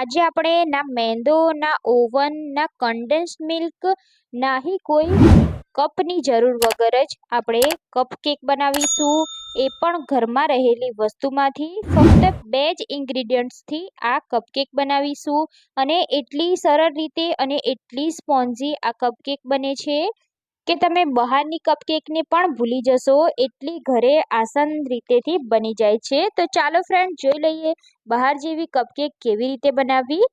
આજે આપણે ના મેંદો, ના ઓવન, ના કન્ડેન્સ મિલ્ક, નાહી કોઈ કપની જરૂર વગર જ આપણે કપકેક બનાવીશું. એ પણ ઘરમાં રહેલી વસ્તુમાંથી ફક્ત 2 જ ઇન્ગ્રીડિયન્ટ્સથી આ કપકેક બનાવીશું અને એટલી સરળ રીતે અને એટલી સ્પોન્જી આ કપકેક બને છે કે તમે બહારની કપકેકને પણ ભૂલી જશો, એટલી ઘરે આસાન રીતેથી બની જાય છે. તો ચાલો ફ્રેન્ડ જોઈ લઈએ બહાર જેવી કપકેક કેવી રીતે બનાવવી.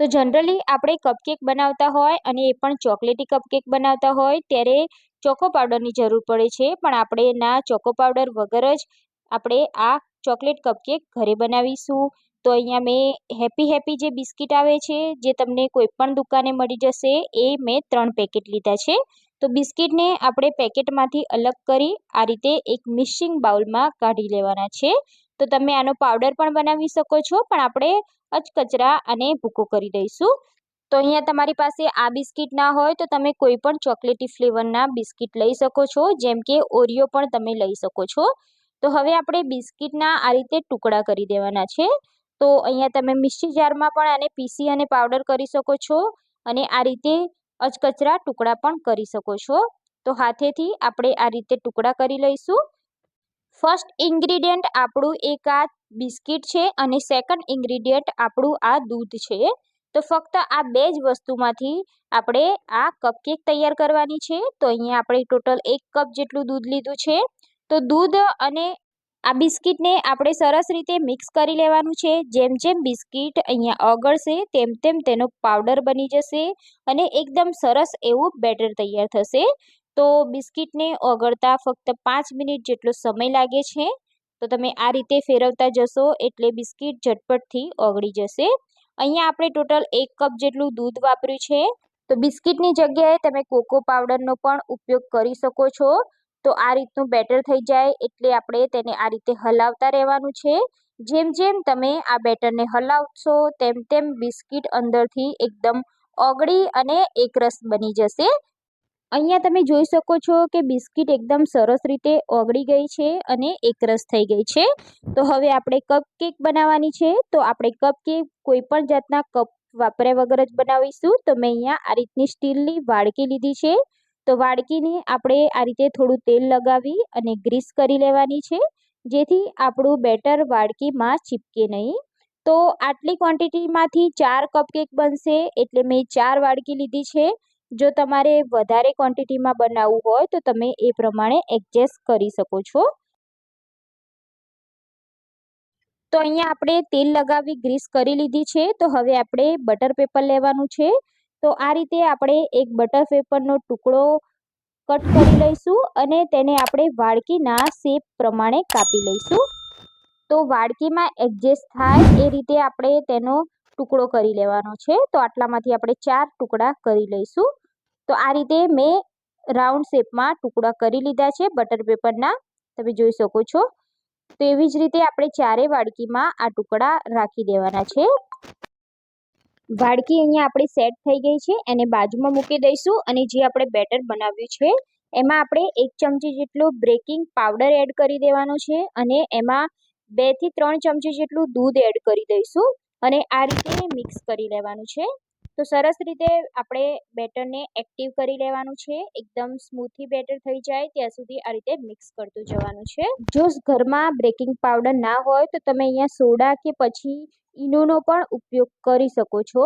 તો જનરલી આપણે કપકેક બનાવતા હોય અને એ પણ ચોકલેટી કપકેક બનાવતા હોય ત્યારે ચોકો પાવડરની જરૂર પડે છે, પણ આપણે ના ચોકો પાવડર વગર જ આપણે આ ચોકલેટ કપકેક ઘરે બનાવીશું. તો અહીંયા મેં હેપી જે બિસ્કિટ આવે છે જે તમને કોઈ પણ દુકાને મળી જશે, એ મેં 3 પેકેટ લીધા છે. તો બિસ્કિટને આપણે પેકેટમાંથી અલગ કરી આ રીતે એક મિક્સિંગ બાઉલમાં કાઢી લેવાના છે. તો તમે આનો પાવડર પણ બનાવી શકો છો, પણ આપણે અચકચરા અને ભૂકો કરી દઈશું. તો અહીંયા તમારી પાસે આ બિસ્કિટ ના હોય તો તમે કોઈ પણ ચોકલેટી ફ્લેવરના બિસ્કિટ લઈ શકો છો, જેમ કે ઓરિયો પણ તમે લઈ શકો છો. તો હવે આપણે બિસ્કિટના આ રીતે ટુકડા કરી દેવાના છે. તો અહીંયા તમે મિક્સી જારમાં પણ આને પીસી અને પાવડર કરી શકો છો અને આ રીતે અચકચરા ટુકડા પણ કરી શકો છો. તો હાથેથી આપણે આ રીતે ટુકડા કરી લઈશું. ફર્સ્ટ ઇન્ગ્રીડિયન્ટ આપણું એક આ બિસ્કિટ છે અને સેકન્ડ ઇન્ગ્રીડિયન્ટ આપણું આ દૂધ છે. તો ફક્ત આ 2 જ વસ્તુમાંથી આપણે આ કપકેક તૈયાર કરવાની છે. તો અહીંયા આપણે ટોટલ 1 કપ જેટલું દૂધ લીધું છે. તો દૂધ અને આ બિસ્કિટને આપણે સરસ રીતે મિક્સ કરી લેવાનું છે. જેમ જેમ બિસ્કિટ અહીંયા ઓગળશે તેમ તેમ તેનો પાવડર બની જશે અને એકદમ સરસ એવું બેટર તૈયાર થશે. તો બિસ્કિટને ઓગળતા ફક્ત 5 મિનિટ જેટલો સમય લાગે છે. તો તમે આ રીતે ફેરવતા જશો એટલે બિસ્કિટ ઝટપટથી ઓગળી જશે. અહીંયા આપણે ટોટલ 1 કપ જેટલું દૂધ વાપર્યું છે. તો બિસ્કિટની જગ્યાએ તમે કોકો પાવડરનો પણ ઉપયોગ કરી શકો છો. તો આ રીતનું બેટર થઈ જાય એટલે આપણે તેને આ રીતે હલાવતા રહેવાનું છે. જેમ જેમ તમે આ બેટરને હલાવશો તેમ તેમ બિસ્કિટ અંદરથી એકદમ ઓગળી અને એકરસ બની જશે. અહીંયા તમે જોઈ શકો છો કે બિસ્કિટ એકદમ સરસ રીતે ઓગળી ગઈ છે અને એકરસ થઈ ગઈ છે. તો હવે આપણે કપકેક બનાવવાની છે. તો આપણે કપકેક કોઈ પણ જાતના કપ વાપર્યા વગર જ બનાવીશું. તો મેં અહીંયા આ રીતની સ્ટીલની વાડકી લીધી છે. તો વાડકીને આપણે આ રીતે થોડું તેલ લગાવી અને ગ્રીસ કરી લેવાની છે, જેથી આપણું બેટર વાડકીમાં ચીપકે નહીં. તો આટલી ક્વોન્ટિટીમાંથી 4 કપકેક બનશે એટલે મેં 4 વાડકી લીધી છે. જો તમારે વધારે ક્વોન્ટિટીમાં બનાવવું હોય તો તમે એ પ્રમાણે એડજસ્ટ કરી શકો છો. તો અહીંયા આપણે તેલ લગાવી ગ્રીસ કરી લીધી છે. તો હવે આપણે બટર પેપર લેવાનું છે. તો આ રીતે આપણે એક બટર પેપરનો ટુકડો કટ કરી લઈશું અને તેને આપણે વાડકીના શેપ પ્રમાણે કાપી લઈશું. તો વાડકીમાં એડજસ્ટ થાય એ રીતે આપણે તેનો ટુકડો કરી લેવાનો છે. તો આટલામાંથી આપણે 4 ટુકડા કરી લઈશું. તો આ રીતે મેં રાઉન્ડ શેપમાં ટુકડા કરી લીધા છે બટર પેપરના, તમે જોઈ શકો છો. તો એવી જ રીતે આપણે 4 વાડકીમાં આ ટુકડા રાખી દેવાના છે. વાડકી અહીંયા આપણી સેટ થઈ ગઈ છે, એને બાજુમાં મૂકી દઈશું અને જે આપણે બેટર બનાવ્યું છે એમાં આપણે 1 ચમચી જેટલું બેકિંગ પાવડર એડ કરી દેવાનો છે અને એમાં 2 થી 3 ચમચી જેટલું દૂધ એડ કરી દઈશું અને આ રીતે મિક્સ કરી લેવાનું છે. તો સરસ રીતે આપણે બેટરને એક્ટિવ કરી લેવાનું છે. એકદમ સ્મૂથી બેટર થઈ જાય ત્યાં સુધી આ રીતે મિક્સ કરતું જવાનું છે. જો ઘરમાં બેકિંગ પાવડર ના હોય તો તમે અહીંયા સોડા કે પછી ઈનોનો પણ ઉપયોગ કરી શકો છો.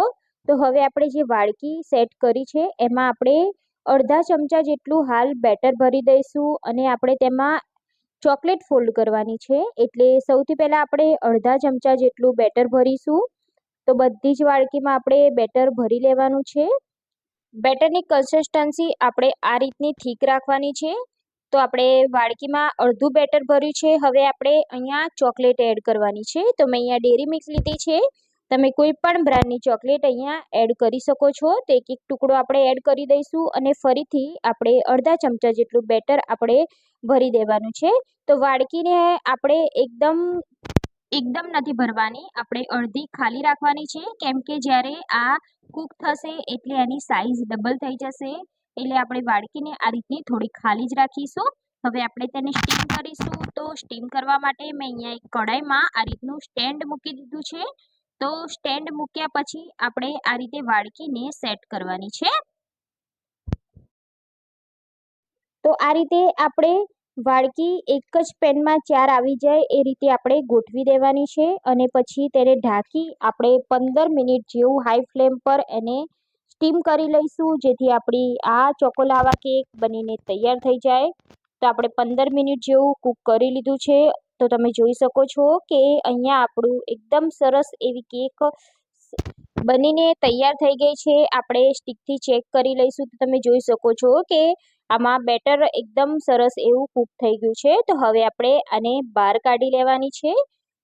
તો હવે આપણે જે વાડકી સેટ કરી છે એમાં આપણે અડધા ચમચા જેટલું હાલ બેટર ભરી દઈશું અને આપણે તેમાં ચોકલેટ ફોલ્ડ કરવાની છે. એટલે સૌથી પહેલાં આપણે અડધા ચમચા જેટલું બેટર ભરીશું. તો બધી જ વાડકીમાં આપણે બેટર ભરી લેવાનું છે. બેટરની કન્સિસ્ટન્સી આપણે આ રીતની થીક રાખવાની છે. તો આપણે વાડકીમાં અડધું બેટર ભર્યું છે. હવે આપણે અહીંયા ચોકલેટ એડ કરવાની છે. તો મેં અહીંયા ડેરી મિલ્ક લીધી છે. તમે કોઈ પણ બ્રાન્ડની ચોકલેટ અહીંયા એડ કરી શકો છો. તો એક ટુકડો આપણે એડ કરી દઈશું અને ફરીથી આપણે અડધા ચમચા જેટલું બેટર આપણે ભરી દેવાનું છે. તો વાડકીને આપણે એકદમ નથી ભરવાની, આપણે અડધી ખાલી રાખવાની છે, કેમ કે જ્યારે આ કૂક થશે એટલે એની સાઈઝ ડબલ થઈ જશે. એટલે આપણે વાડકીને આ રીતની થોડી ખાલી જ રાખીશું. હવે આપણે તેને સ્ટીમ કરીશું. તો સ્ટીમ કરવા માટે મેં અહીંયા એક કઢાઈમાં આ રીતનું સ્ટેન્ડ મૂકી દીધું છે. તો સ્ટેન્ડ મૂક્યા પછી આપણે આ રીતે વાડકીને સેટ કરવાની છે. તો આ રીતે આપણે વાડકી એક જ પેનમાં 4 આવી જાય એ રીતે આપણે ગોઠવી દેવાની છે અને પછી તેને ઢાંકી આપણે 15 મિનિટ જેવું હાઈ ફ્લેમ પર એને સ્ટીમ કરી લઈશું, જેથી આપણી આ ચોકોલાવા કેક બનીને તૈયાર થઈ જાય. તો આપણે 15 મિનિટ જેવું કૂક કરી લીધું છે. તો તમે જોઈ શકો છો કે અહીંયા આપણું એકદમ સરસ એવી કેક બનીને તૈયાર થઈ ગઈ છે. આપણે સ્ટીકથી ચેક કરી લઈશું તો તમે જોઈ શકો છો કે આમાં બેટર એકદમ સરસ એવું કૂક થઈ ગયું છે. તો હવે આપણે આને બહાર કાઢી લેવાની છે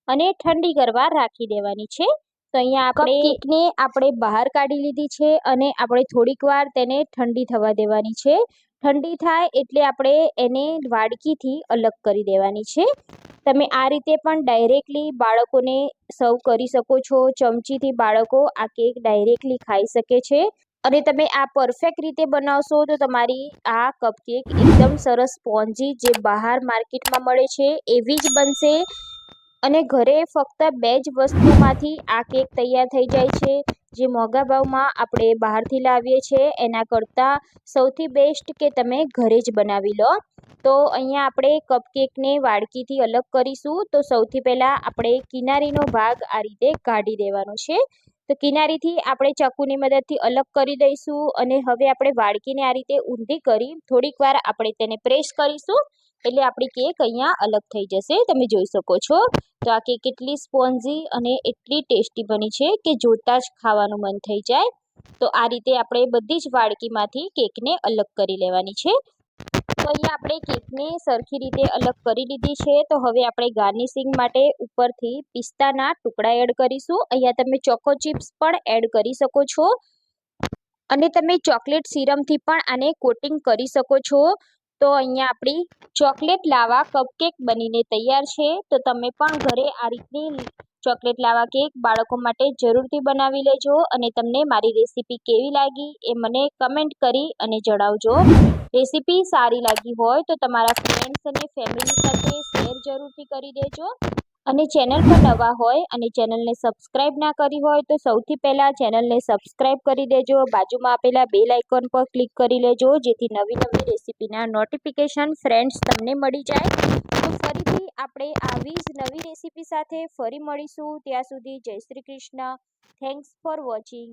અને ઠંડી કરવા રાખી દેવાની છે. તો અહીંયા આપણે કેકને આપણે બહાર કાઢી લીધી છે અને આપણે થોડીક વાર તેને ઠંડી થવા દેવાની છે. ઠંડી થાય એટલે આપણે એને વાડકીથી અલગ કરી દેવાની છે. તમે આ રીતે પણ ડાયરેક્ટલી બાળકોને સર્વ કરી શકો છો. ચમચીથી બાળકો આ કેક ડાયરેક્ટલી ખાઈ શકે છે અને તમે આ પરફેક્ટ રીતે બનાવશો તો તમારી આ કપકેક એકદમ સરસ સ્પોન્જી જે બહાર માર્કેટમાં મળે છે એવી જ બનશે અને ઘરે ફક્ત 2 જ વસ્તુમાંથી આ કેક તૈયાર થઈ જાય છે. જે મોંઘા ભાવમાં આપણે બહારથી લાવીએ છીએ એના કરતાં સૌથી બેસ્ટ કે તમે ઘરે જ બનાવી લો. તો અહીંયા આપણે કપકેકને વાડકીથી અલગ કરીશું. તો સૌથી પહેલાં આપણે કિનારીનો ભાગ આ રીતે કાઢી દેવાનો છે. તો કિનારીથી આપણે ચાકુની મદદથી અલગ કરી દઈશું અને હવે આપણે વાડકીને આ રીતે ઊંધી કરી થોડીક વાર આપણે તેને પ્રેસ કરીશું એટલે આપણી કેક અહીંયા અલગ થઈ જશે. તમે જોઈ શકો છો. તો આ કેક કેટલી સ્પોન્જી અને એટલી ટેસ્ટી બની છે કે જોતાં જ ખાવાનું મન થઈ જાય. તો આ રીતે આપણે બધી જ વાડકીમાંથી કેકને અલગ કરી લેવાની છે. તો અહીંયા આપણે કેકને સરખી રીતે અલગ કરી લીધી છે. તો હવે આપણે ગાર્નિશિંગ માટે ઉપરથી પિસ્તાના ટુકડા એડ કરીશું. અહીંયા તમે ચોકો ચિપ્સ પણ એડ કરી શકો છો અને તમે ચોકલેટ સિરમથી પણ આને કોટિંગ કરી શકો છો. તો અહીંયા આપણી ચોકલેટ લાવા કપકેક બનીને તૈયાર છે. તો તમે પણ ઘરે આ રીતની ચોકલેટ લાવા કેક બાળકો માટે જરૂરથી બનાવી લેજો અને તમને મારી રેસીપી કેવી લાગી એ મને કમેન્ટ કરી અને જણાવજો. રેસીપી સારી લાગી હોય તો તમારા ફ્રેન્ડ્સ અને ફેમિલી સાથે શેર જરૂરથી કરી દેજો અને ચેનલ પર નવા હોય અને ચેનલને સબસ્ક્રાઇબ ના કરી હોય તો સૌથી પહેલાં ચેનલને સબસ્ક્રાઇબ કરી દેજો. બાજુમાં આપેલા બેલ આઇકોન પર ક્લિક કરી લેજો જેથી નવી રેસીપીના નોટિફિકેશન ફ્રેન્ડ્સ તમને મળી જાય. તો ફરીથી આપણે આવી જ નવી રેસીપી સાથે ફરી મળીશું. ત્યાં સુધી જય Shri Krishna. Thanks for watching.